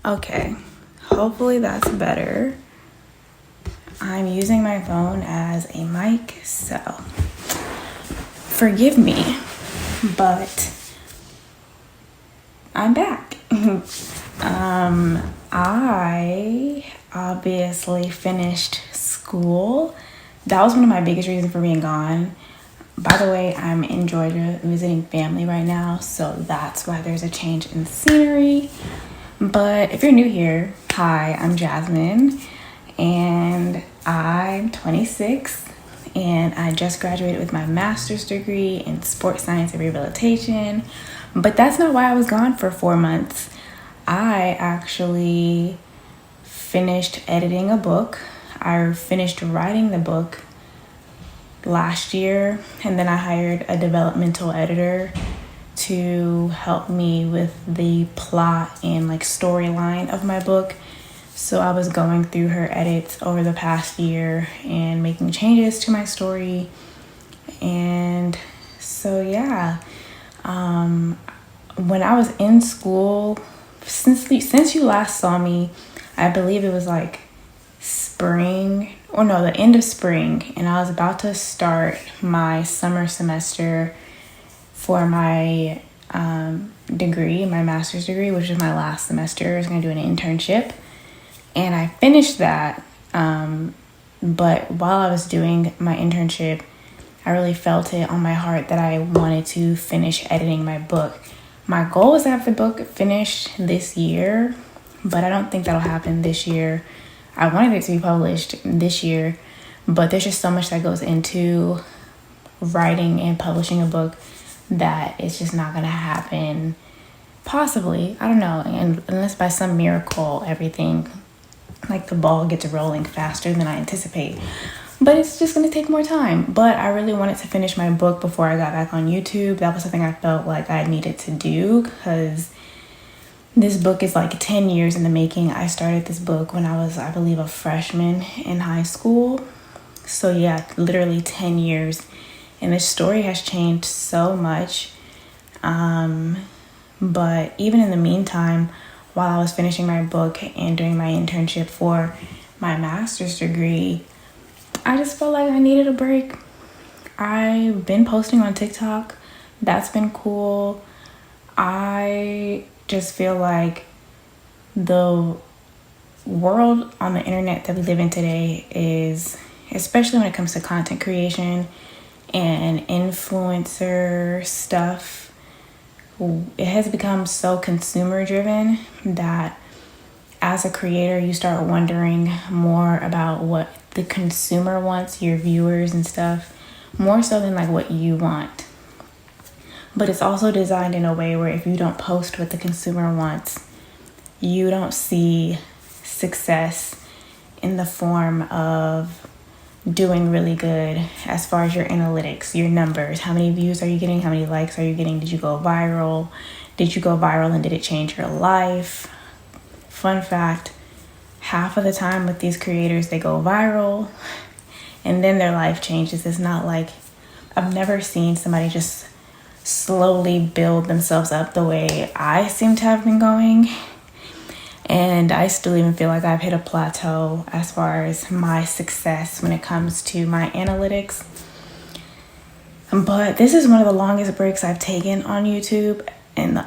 Okay, hopefully that's better. I'm using my phone as a mic, so forgive me, but I'm back. I obviously finished school. That was one of my biggest reasons for being gone. By the way, I'm in Georgia visiting family right now, so that's why there's a change in scenery. But if you're new here, hi, I'm Jasmine, and I'm 26, and I just graduated with my master's degree in sports science and rehabilitation. But that's not why I was gone for 4 months. I actually finished editing a book. I finished writing the book last year, and then I hired a developmental editor to help me with the plot and storyline of my book. So I was going through her edits over the past year and making changes to my story. And so yeah, when I was in school, since you last saw me, I believe it was the end of spring, and I was about to start my summer semester for my degree, my master's degree, which is my last semester. I was going to do an internship, and I finished that. But while I was doing my internship, I really felt it on my heart that I wanted to finish editing my book. My goal was to have the book finished this year, but I don't think that'll happen this year. I wanted it to be published this year, but there's just so much that goes into writing and publishing a book that it's just not going to happen. Possibly, I don't know, and unless by some miracle everything, the ball gets rolling faster than I anticipate. But it's just going to take more time. But I really wanted to finish my book before I got back on YouTube. That was something I felt like I needed to do, because this book is 10 years in the making. I started this book when I was, I believe, a freshman in high school. So yeah, literally 10 years. And this story has changed so much. But even in the meantime, while I was finishing my book and doing my internship for my master's degree, I just felt like I needed a break. I've been posting on TikTok. That's been cool. I just feel like the world on the internet that we live in today is, especially when it comes to content creation and influencer stuff, it has become so consumer driven that as a creator, you start wondering more about what the consumer wants, your viewers and stuff, more so than what you want. But it's also designed in a way where if you don't post what the consumer wants, you don't see success in the form of doing really good as far as your analytics, your numbers. How many views are you getting? How many likes are you getting? Did you go viral? Did you go viral and did it change your life? Fun fact, half of the time with these creators, they go viral and then their life changes. It's not I've never seen somebody just slowly build themselves up the way I seem to have been going. And I still even feel like I've hit a plateau as far as my success when it comes to my analytics. But this is one of the longest breaks I've taken on YouTube, and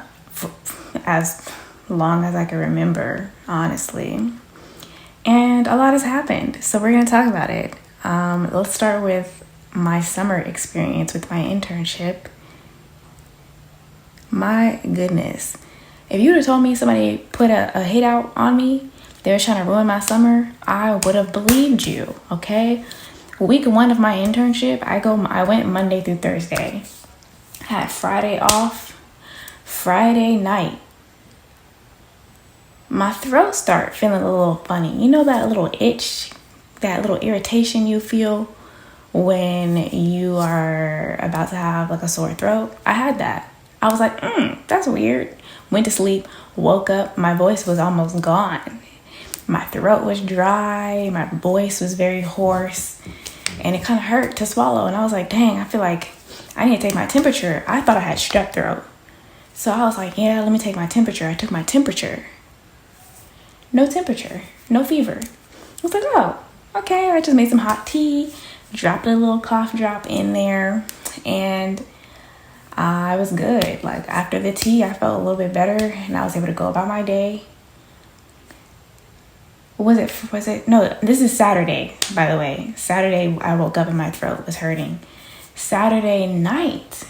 as long as I can remember, honestly. And a lot has happened, so we're going to talk about it. Let's start with my summer experience with my internship. My goodness. If you would have told me somebody put a hit out on me, they were trying to ruin my summer, I would have believed you, okay? Week 1 of my internship, I went Monday through Thursday. I had Friday off. Friday night, my throat started feeling a little funny. You know that little itch, that little irritation you feel when you are about to have a sore throat? I had that. I was like, that's weird. Went to sleep, woke up, my voice was almost gone. My throat was dry, my voice was very hoarse, and it kind of hurt to swallow. And I was like, dang, I feel like I need to take my temperature. I thought I had strep throat. So I was like, yeah, let me take my temperature. I took my temperature. no temperature, no fever. I was like, oh, okay. I just made some hot tea, dropped a little cough drop in there, and I was good. Like, after the tea, I felt a little bit better, and I was able to go about my day. Was it? No, this is Saturday, by the way. Saturday, I woke up and my throat was hurting. Saturday night,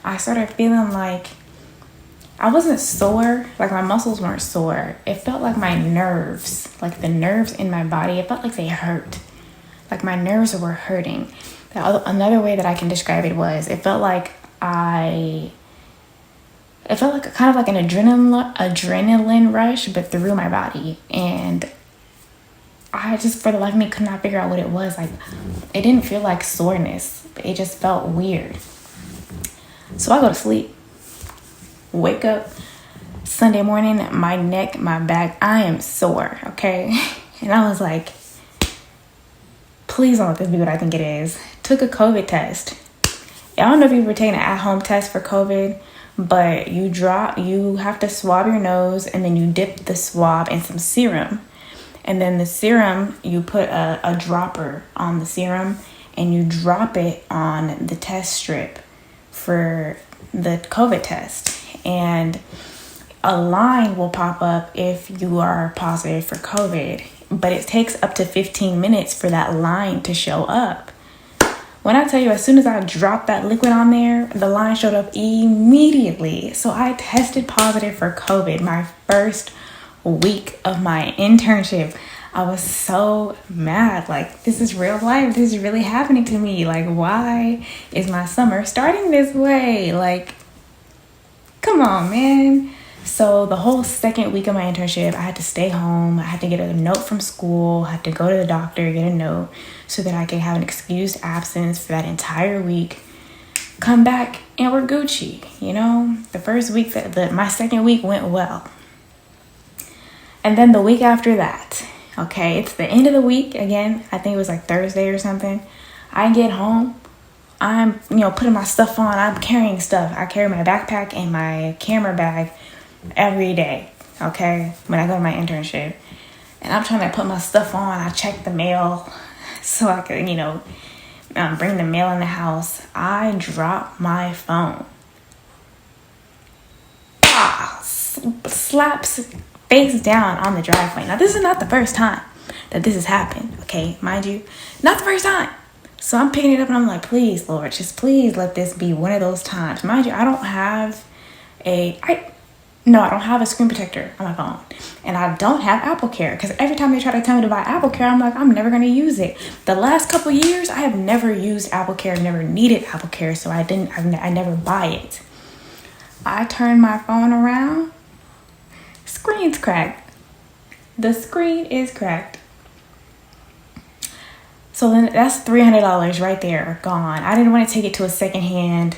I started feeling like I wasn't sore, like my muscles weren't sore. It felt like my nerves, like the nerves in my body, it felt like they hurt. Like my nerves were hurting. Another way that I can describe it was, it felt like kind of like an adrenaline rush, but through my body. And I just, for the life of me, could not figure out what it was. Like, it didn't feel like soreness. It just felt weird. So I go to sleep. Wake up Sunday morning, my neck, my back, I am sore, okay? And I was like, please don't let this be what I think it is. Took a COVID test. I don't know if you were taking an at-home test for COVID, but you have to swab your nose, and then you dip the swab in some serum. And then the serum, you put a dropper on the serum, and you drop it on the test strip for the COVID test. And a line will pop up if you are positive for COVID, but it takes up to 15 minutes for that line to show up. When I tell you, as soon as I dropped that liquid on there, the line showed up immediately. So I tested positive for COVID my first week of my internship. I was so mad. Like, this is real life. This is really happening to me. Like, why is my summer starting this way? Like, come on, man. So the whole second week of my internship, I had to stay home. I had to get a note from school. I had to go to the doctor, get a note so that I could have an excused absence for that entire week. Come back and we're Gucci, you know? The first week, my second week went well. And then the week after that, okay, it's the end of the week again. I think it was like Thursday or something. I get home. I'm, putting my stuff on. I'm carrying stuff. I carry my backpack and my camera bag every day, okay, when I go to my internship. And I'm trying to put my stuff on. I check the mail so I could, bring the mail in the house. I drop my phone. Slaps face down on the driveway. Now, this is not the first time that this has happened, okay? Mind you, not the first time. So I'm picking it up and I'm like, please, Lord, just please let this be one of those times. Mind you, I don't have a screen protector on my phone. And I don't have Apple Care, because every time they try to tell me to buy Apple Care, I'm like, I'm never going to use it. The last couple years, I have never used Apple Care, never needed Apple Care, so I never buy it. I turn my phone around, screen's cracked. The screen is cracked. So then that's $300 right there, gone. I didn't want to take it to a secondhand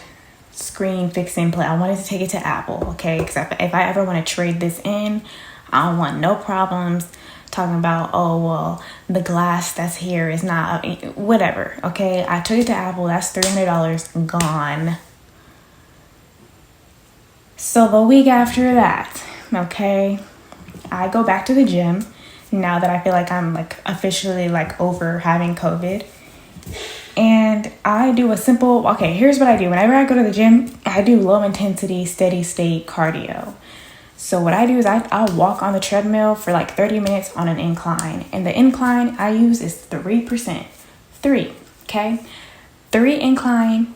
screen fixing place. I wanted to take it to Apple, okay? Because if I ever want to trade this in, I don't want no problems talking about, oh, well, the glass that's here is not, whatever, okay? I took it to Apple. That's $300 gone. So the week after that, okay, I go back to the gym now that I feel like I'm officially over having COVID. And I do a simple, okay, here's what I do. Whenever I go to the gym, I do low intensity, steady state cardio. So what I do is I'll walk on the treadmill for 30 minutes on an incline. And the incline I use is 3%. 3, okay? 3 incline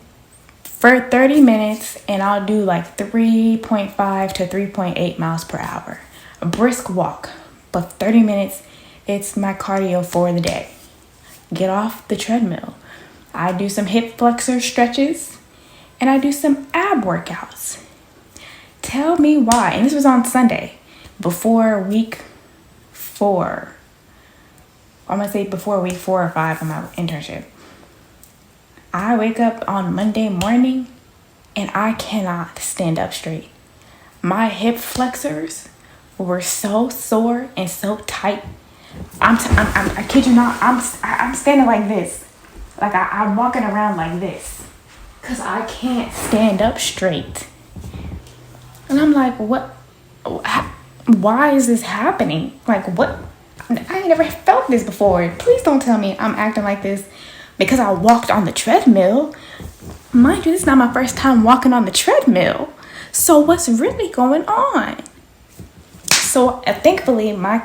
for 30 minutes, and I'll do 3.5 to 3.8 miles per hour. A brisk walk, but 30 minutes, it's my cardio for the day. Get off the treadmill. I do some hip flexor stretches, and I do some ab workouts. Tell me why. And this was on Sunday, before week 4. I'm going to say before week 4 or 5 of my internship. I wake up on Monday morning, and I cannot stand up straight. My hip flexors were so sore and so tight. I kid you not, I'm standing like this. I'm walking around like this, because I can't stand up straight. And I'm like, what? why is this happening? Like, what? I ain't never felt this before. Please don't tell me I'm acting like this because I walked on the treadmill. Mind you, this is not my first time walking on the treadmill. So what's really going on? So thankfully, my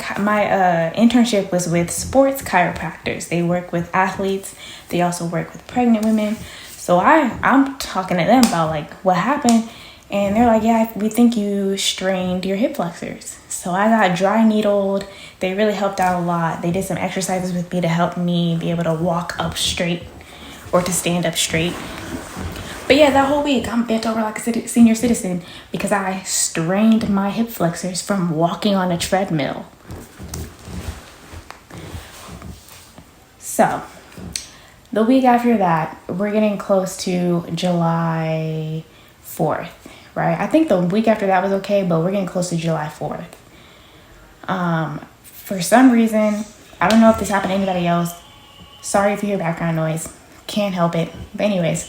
internship was with sports chiropractors. They work with athletes. They also work with pregnant women. So I'm talking to them about like what happened. And they're like, yeah, we think you strained your hip flexors. So I got dry needled. They really helped out a lot. They did some exercises with me to help me be able to walk up straight or to stand up straight. But yeah, that whole week I'm bent over like a senior citizen because I strained my hip flexors from walking on a treadmill. So the week after that, we're getting close to July 4th, right? I think the week after that was okay, but we're getting close to July 4th. For some reason, I don't know if this happened to anybody else. Sorry if you hear background noise. Can't help it. But anyways,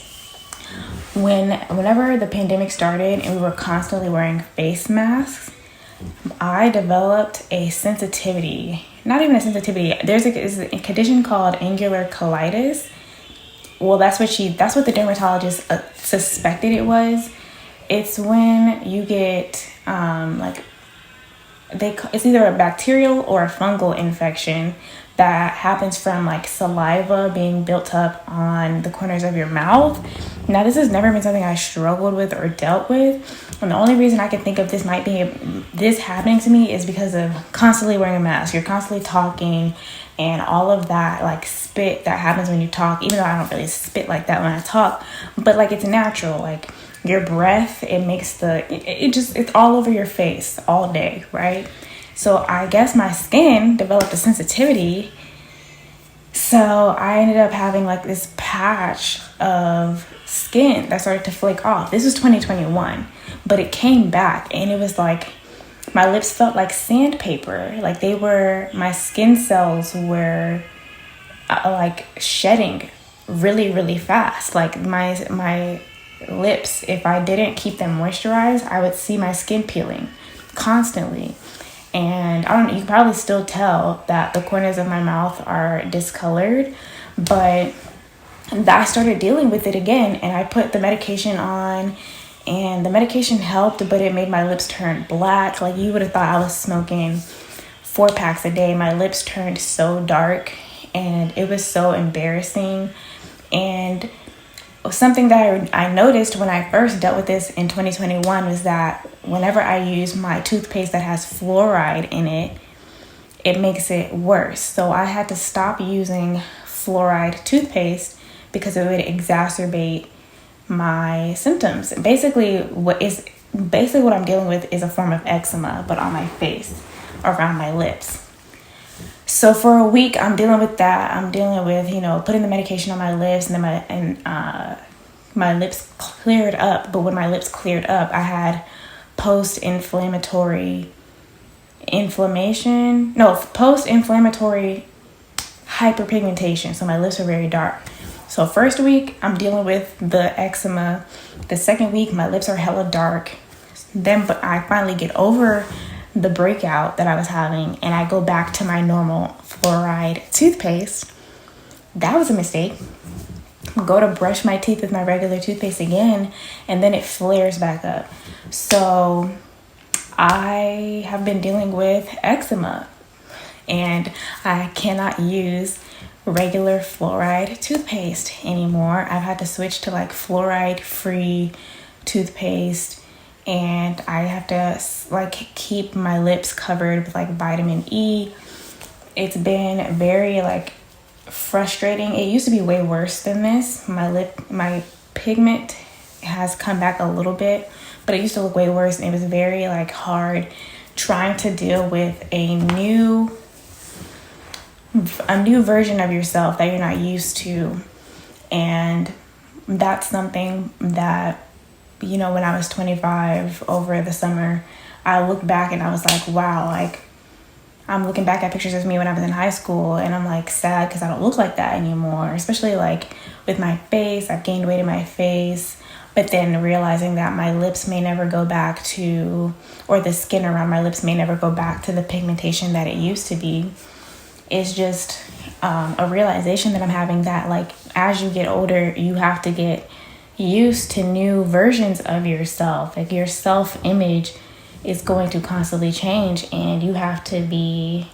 whenever the pandemic started and we were constantly wearing face masks, I developed a sensitivity. Not even a sensitivity. There's a condition called angular cheilitis. Well, that's what the dermatologist suspected it was. It's when you get it's either a bacterial or a fungal infection that happens from like saliva being built up on the corners of your mouth. Now, this has never been something I struggled with or dealt with. And the only reason I can think of this happening to me is because of constantly wearing a mask. You're constantly talking and all of that like spit that happens when you talk, even though I don't really spit like that when I talk, but like it's natural. Like your breath, it makes it's all over your face all day, right? So I guess my skin developed a sensitivity. So I ended up having like this patch of skin that started to flake off. This was 2021, but it came back and it was like my lips felt like sandpaper. Like my skin cells were like shedding really, really fast. Like my lips, if I didn't keep them moisturized, I would see my skin peeling constantly. And you can probably still tell that the corners of my mouth are discolored, but I started dealing with it again and I put the medication on and the medication helped, but it made my lips turn black. Like you would have thought I was smoking 4 packs a day. My lips turned so dark and it was so embarrassing. And something that I noticed when I first dealt with this in 2021 was that whenever I use my toothpaste that has fluoride in it, it makes it worse. So I had to stop using fluoride toothpaste because it would exacerbate my symptoms. Basically what I'm dealing with is a form of eczema, but on my face, around my lips. So for a week, I'm dealing with that. I'm dealing with, putting the medication on my lips, and then my lips cleared up. But when my lips cleared up, I had post-inflammatory hyperpigmentation. So my lips are very dark. So first week, I'm dealing with the eczema. The second week, my lips are hella dark. But I finally get over the breakout that I was having and I go back to my normal fluoride toothpaste. That was a mistake. Go to brush my teeth with my regular toothpaste again and then it flares back up. So I have been dealing with eczema and I cannot use regular fluoride toothpaste anymore. I've had to switch to like fluoride free toothpaste. And I have to like keep my lips covered with like vitamin E. It's been very frustrating. It used to be way worse than this. My pigment has come back a little bit, but it used to look way worse. And it was very hard trying to deal with a new version of yourself that you're not used to. And that's something that, when I was 25 over the summer, I looked back and I was like, wow, I'm looking back at pictures of me when I was in high school and I'm sad because I don't look like that anymore, especially with my face. I've gained weight in my face. But then realizing that my lips may never go back to, or the skin around my lips may never go back to the pigmentation that it used to be, is just a realization that I'm having, that like as you get older, you have to get used to new versions of yourself. Like your self-image is going to constantly change, and you have to be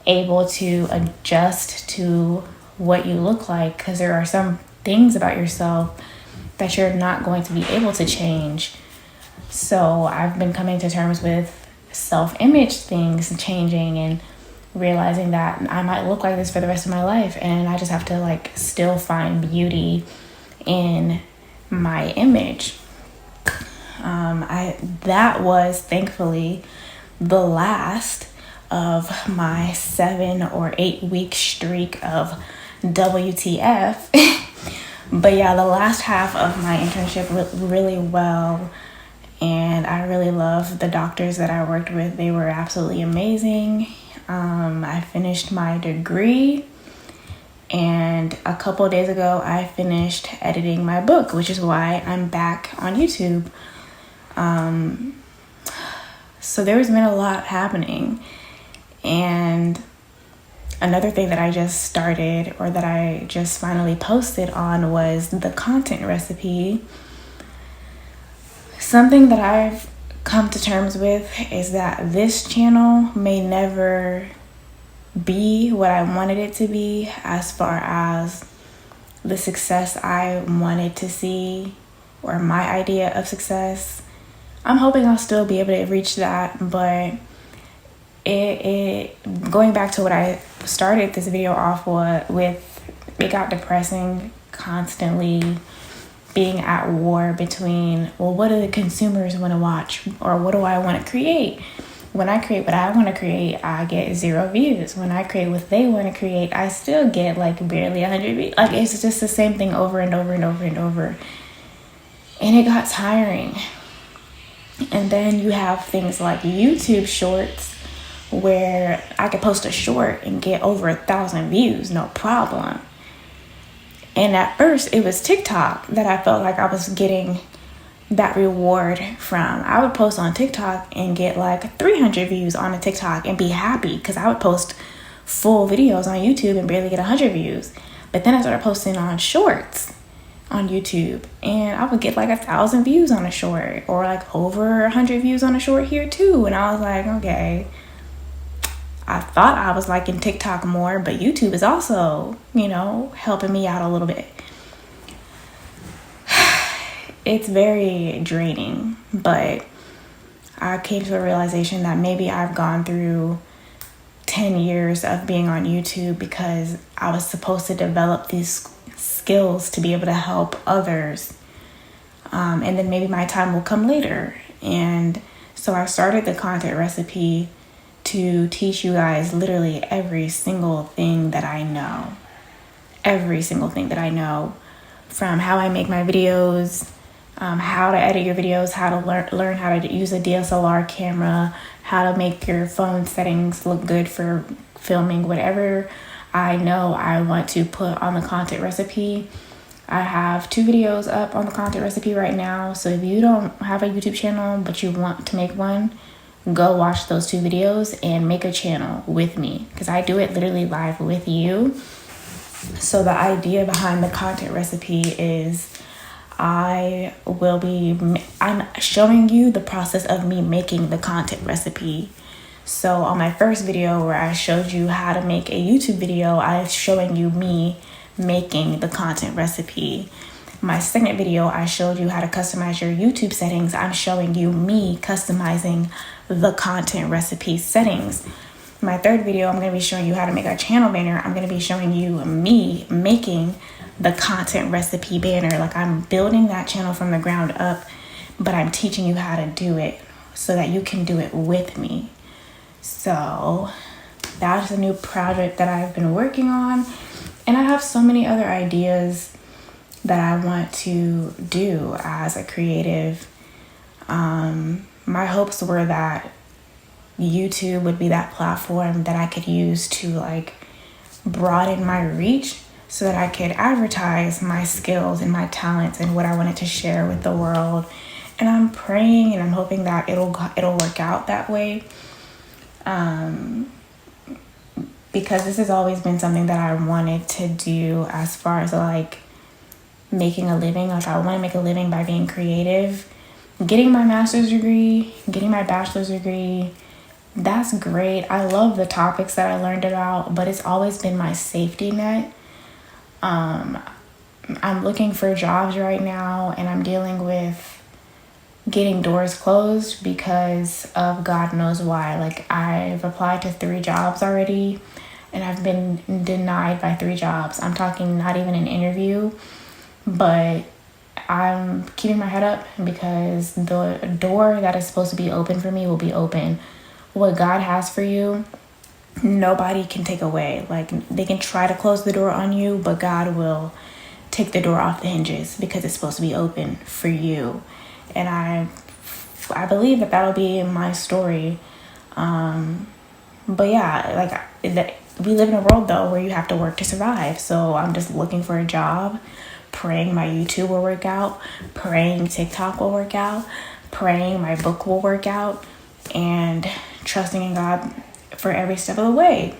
able to adjust to what you look like, because there are some things about yourself that you're not going to be able to change. So I've been coming to terms with self-image things changing and realizing that I might look like this for the rest of my life, and I just have to like still find beauty in my image. That was thankfully the last of my 7 or 8 week streak of WTF. But yeah, the last half of my internship went really well, and I really love the doctors that I worked with. They were absolutely amazing. I finished my degree, and a couple of days ago I finished editing my book, which is why I'm back on YouTube. So there's been a lot happening. And another thing that I just started, or that I just finally posted on, was the content recipe. Something that I've come to terms with is that this channel may never be what I wanted it to be as far as the success I wanted to see, or my idea of success. I'm hoping I'll still be able to reach that, but going back to what I started this video off with, it got depressing, constantly being at war between, well, what do the consumers want to watch, or what do I want to create? When I create what I want to create, I get 0 views. When I create what they want to create, I still get like barely 100 views. Like, it's just the same thing over and over and over and over. And it got tiring. And then you have things like YouTube shorts, where I could post a short and get over 1,000 views, no problem. And at first it was TikTok that I felt like I was getting that reward from. I would post on TikTok and get like 300 views on a TikTok and be happy, because I would post full videos on YouTube and barely get 100 views. But then I started posting on shorts on YouTube, and I would get like 1,000 views on a short, or like over 100 views on a short here too. And I was like, okay, I thought I was liking TikTok more, but YouTube is also, helping me out a little bit. It's very draining, but I came to a realization that maybe I've gone through 10 years of being on YouTube because I was supposed to develop these skills to be able to help others. And then maybe my time will come later. And so I started the content recipe to teach you guys literally every single thing that I know. Every single thing that I know, from how I make my videos, how to edit your videos, how to learn how to use a DSLR camera, how to make your phone settings look good for filming, whatever I know I want to put on the content recipe. I have 2 videos up on the content recipe right now. So if you don't have a YouTube channel but you want to make one, go watch those 2 videos and make a channel with me, because I do it literally live with you. So the idea behind the content recipe is I'm showing you the process of me making the content recipe. So on my first video where I showed you how to make a YouTube video, I'm showing you me making the content recipe. My second video, I showed you how to customize your YouTube settings. I'm showing you me customizing the content recipe settings. My third video, I'm going to be showing you how to make a channel banner. I'm going to be showing you me making the content recipe banner. Like, I'm building that channel from the ground up, but I'm teaching you how to do it so that you can do it with me. So that's a new project that I've been working on. And I have so many other ideas that I want to do as a creative. My hopes were that YouTube would be that platform that I could use to like broaden my reach, so that I could advertise my skills and my talents and what I wanted to share with the world. And I'm praying and I'm hoping that it'll work out that way. Because this has always been something that I wanted to do as far as like making a living. Like I want to make a living by being creative. Getting my master's degree, getting my bachelor's degree, that's great. I love the topics that I learned about, but it's always been my safety net. I'm looking for jobs right now, and I'm dealing with getting doors closed because of God knows why. Like I've applied to 3 jobs already, and I've been denied by 3 jobs. I'm talking not even an interview, but I'm keeping my head up because the door that is supposed to be open for me will be open. What God has for you, nobody can take away. Like they can try to close the door on you, but God will take the door off the hinges because it's supposed to be open for you. And I believe that that'll be my story. But yeah, like we live in a world though where you have to work to survive. So I'm just looking for a job, praying my YouTube will work out, praying TikTok will work out, praying my book will work out, and trusting in God for every step of the way.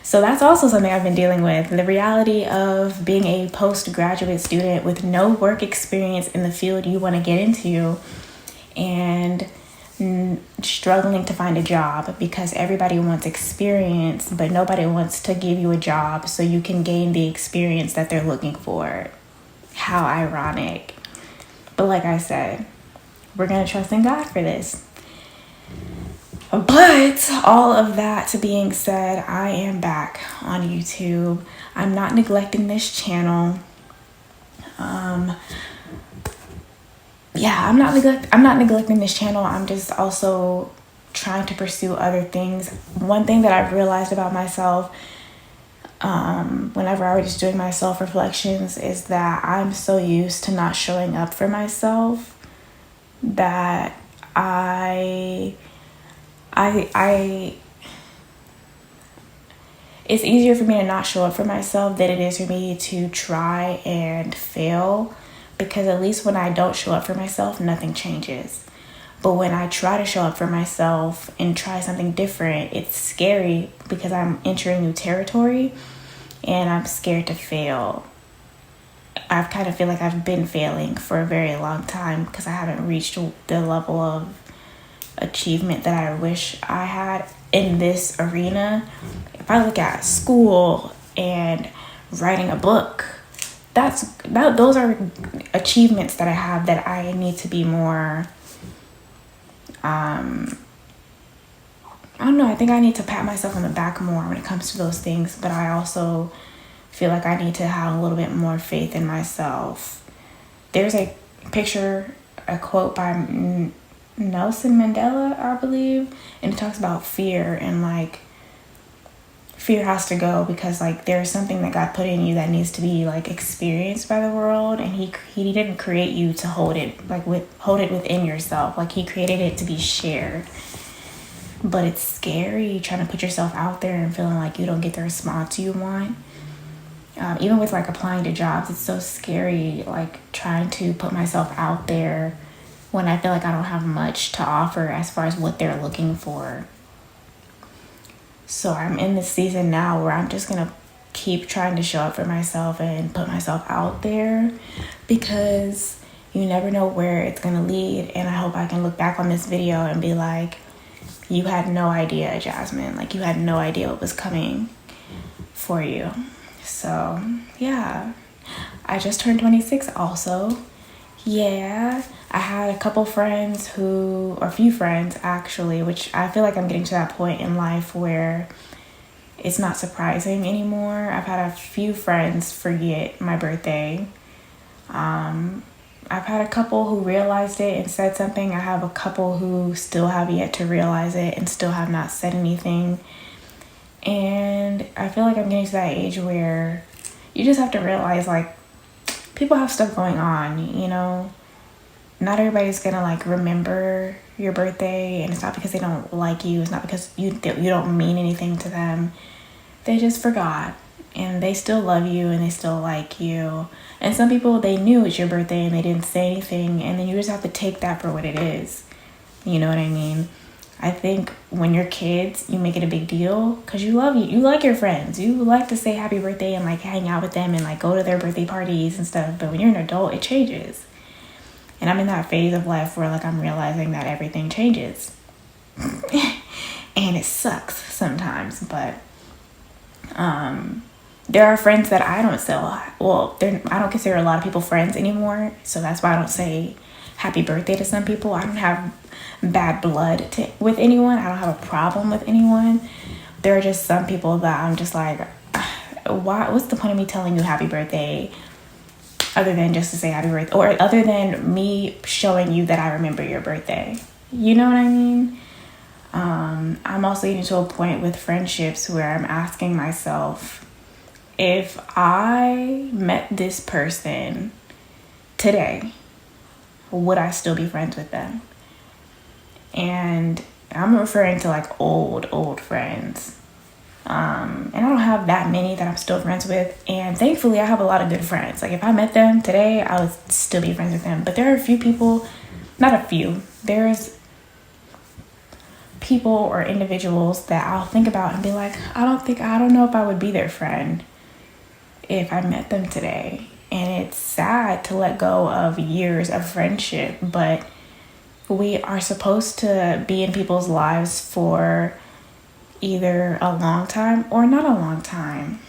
So that's also something I've been dealing with. The reality of being a postgraduate student with no work experience in the field you want to get into and struggling to find a job because everybody wants experience, but nobody wants to give you a job so you can gain the experience that they're looking for. How ironic. But like I said, we're going to trust in God for this. But all of that being said, I am back on YouTube. I'm not neglecting this channel. I'm not neglecting this channel. I'm just also trying to pursue other things. One thing that I've realized about myself, whenever I was doing my self-reflections, is that I'm so used to not showing up for myself that it's easier for me to not show up for myself than it is for me to try and fail, because at least when I don't show up for myself, nothing changes. But when I try to show up for myself and try something different, it's scary because I'm entering new territory and I'm scared to fail. I kind of feel like I've been failing for a very long time because I haven't reached the level of achievement that I wish I had in this arena. If I look at school and writing a book, those are achievements that I have that I need to be more I don't know, I think I need to pat myself on the back more when it comes to those things, but I also feel like I need to have a little bit more faith in myself. There's a quote by Nelson Mandela, I believe, and it talks about fear, and like fear has to go because like there's something that God put in you that needs to be like experienced by the world, and he didn't create you to hold it within yourself. Like he created it to be shared. But it's scary trying to put yourself out there and feeling like you don't get the response you want. Even with like applying to jobs, it's so scary, like trying to put myself out there when I feel like I don't have much to offer as far as what they're looking for. So I'm in this season now where I'm just going to keep trying to show up for myself and put myself out there, because you never know where it's going to lead. And I hope I can look back on this video and be like, you had no idea, Jasmine. Like you had no idea what was coming for you. So yeah, I just turned 26 also. Yeah, I had a few friends actually, which I feel like I'm getting to that point in life where it's not surprising anymore. I've had a few friends forget my birthday. I've had a couple who realized it and said something. I have a couple who still have yet to realize it and still have not said anything. And I feel like I'm getting to that age where you just have to realize like people have stuff going on, you know. Not everybody's gonna like remember your birthday, and it's not because they don't like you. It's not because you don't mean anything to them. They just forgot. and they still love you and they still like you. And some people, they knew it's your birthday and they didn't say anything, and then you just have to take that for what it is. You know what I mean? I think when you're kids, you make it a big deal because you love you like your friends. You like to say happy birthday and like hang out with them and like go to their birthday parties and stuff. But when you're an adult, it changes. And I'm in that phase of life where like I'm realizing that everything changes. And it sucks sometimes, but there are friends that I don't I don't consider a lot of people friends anymore. So that's why I don't say happy birthday to some people. I don't have bad blood with anyone. I don't have a problem with anyone. There are just some people that I'm just like, what's the point of me telling you happy birthday other than just to say happy birthday, or other than me showing you that I remember your birthday? You know what I mean? I'm also getting to a point with friendships where I'm asking myself, if I met this person today, would I still be friends with them? And I'm referring to like old friends. And I don't have that many that I'm still friends with. And thankfully, I have a lot of good friends. Like if I met them today, I would still be friends with them. But there are a few people, not a few, there's people or individuals that I'll think about and be like, I don't know if I would be their friend if I met them today. And it's sad to let go of years of friendship, but we are supposed to be in people's lives for either a long time or not a long time.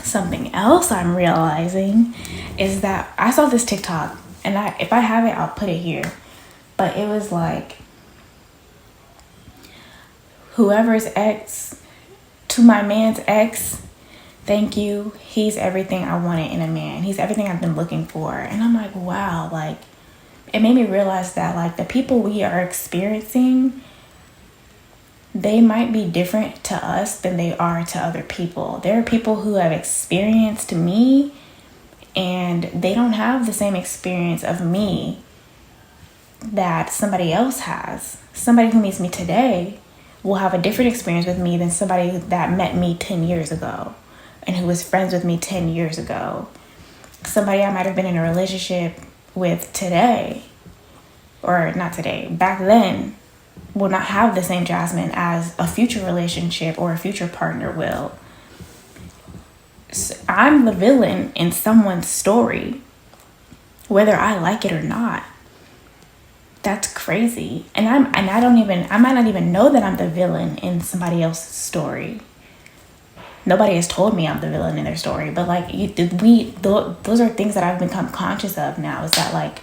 Something else I'm realizing is that I saw this TikTok, and if I have it, I'll put it here. But it was like, whoever's ex, to my man's ex, thank you. He's everything I wanted in a man. He's everything I've been looking for. And I'm like, wow, like, it made me realize that like the people we are experiencing, they might be different to us than they are to other people. There are people who have experienced me and they don't have the same experience of me that somebody else has. Somebody who meets me today will have a different experience with me than somebody that met me 10 years ago and who was friends with me 10 years ago. Somebody I might have been in a relationship with today, or not today, back then, will not have the same Jasmine as a future relationship or a future partner will. So I'm the villain in someone's story, whether I like it or not. That's crazy. And I might not even know that I'm the villain in somebody else's story. Nobody has told me I'm the villain in their story, but like those are things that I've become conscious of now, is that like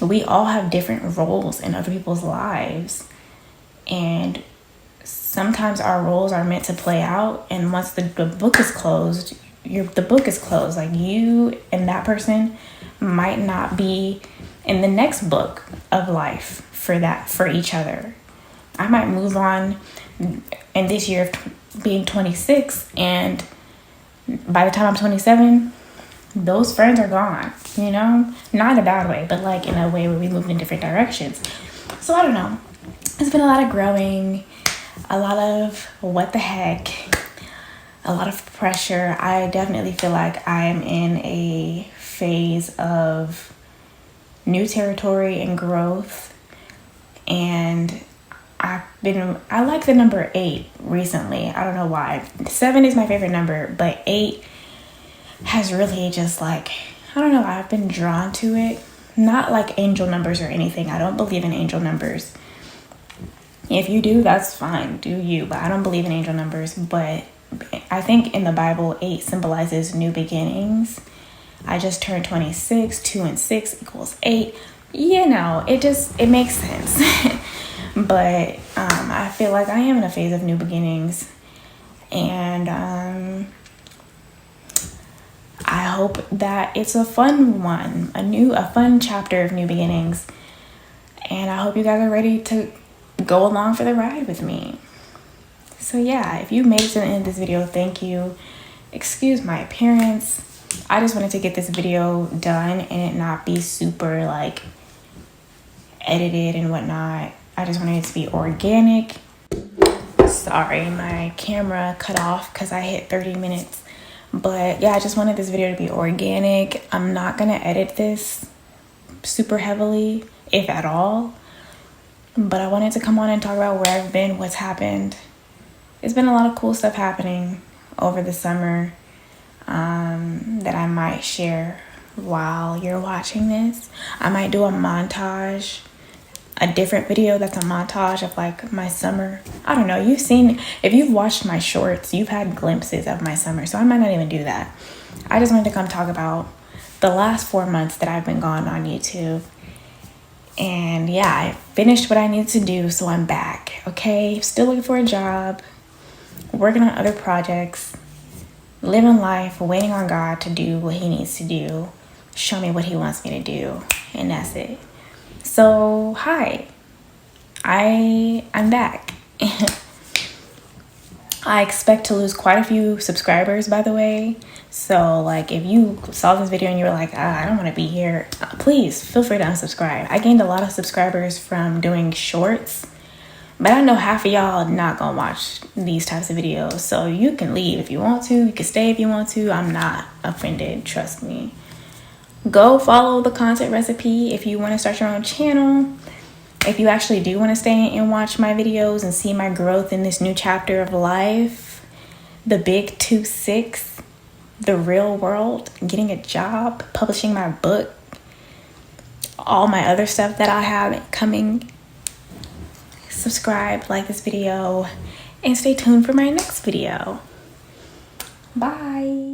we all have different roles in other people's lives, and sometimes our roles are meant to play out, and once the book is closed, the book is closed. Like you and that person might not be in the next book of life for each other. I might move on in this year of being 26, and by the time I'm 27, those friends are gone, you know? Not in a bad way, but like in a way where we moved in different directions. So I don't know. It's been a lot of growing, a lot of what the heck, a lot of pressure. I definitely feel like I'm in a phase of new territory and growth, and I like the number 8 recently. I don't know why. 7 is my favorite number, but 8 has really just like, I don't know, I've been drawn to it. Not like angel numbers or anything. I don't believe in angel numbers. If you do, that's fine. Do you. But I don't believe in angel numbers. But I think in the Bible, 8 symbolizes new beginnings. I just turned 26. 2 and 6 equals 8. You know, it makes sense. But I feel like I am in a phase of new beginnings. And I hope that it's a fun one. A fun chapter of new beginnings. And I hope you guys are ready to go along for the ride with me. So yeah, if you made it to the end of this video, thank you. Excuse my appearance. I just wanted to get this video done and it not be super like edited and whatnot. I just wanted it to be organic. Sorry, my camera cut off because I hit 30 minutes. But yeah, I just wanted this video to be organic. I'm not gonna edit this super heavily, if at all, but I wanted to come on and talk about where I've been, what's happened. It's been a lot of cool stuff happening over the summer that I might share while you're watching this. I might do a montage, a different video that's a montage of like my summer. I don't know, if you've watched my shorts, you've had glimpses of my summer, so I might not even do that. I just wanted to come talk about the last 4 months that I've been gone on YouTube. And yeah, I finished what I needed to do, so I'm back. Okay, still looking for a job, working on other projects, living life, waiting on God to do what he needs to do, show me what he wants me to do, and that's it. So hi, I'm back. I expect to lose quite a few subscribers, by the way. So like, if you saw this video and you were like, I don't want to be here, please feel free to unsubscribe. I gained a lot of subscribers from doing shorts, but I know half of y'all not gonna watch these types of videos. So you can leave if you want to, you can stay if you want to. I'm not offended, trust me. Go follow the content recipe if you want to start your own channel. If you actually do want to stay and watch my videos and see my growth in this new chapter of life, the big 2-6, the real world, getting a job, publishing my book, all my other stuff that I have coming, subscribe, like this video, and stay tuned for my next video. Bye.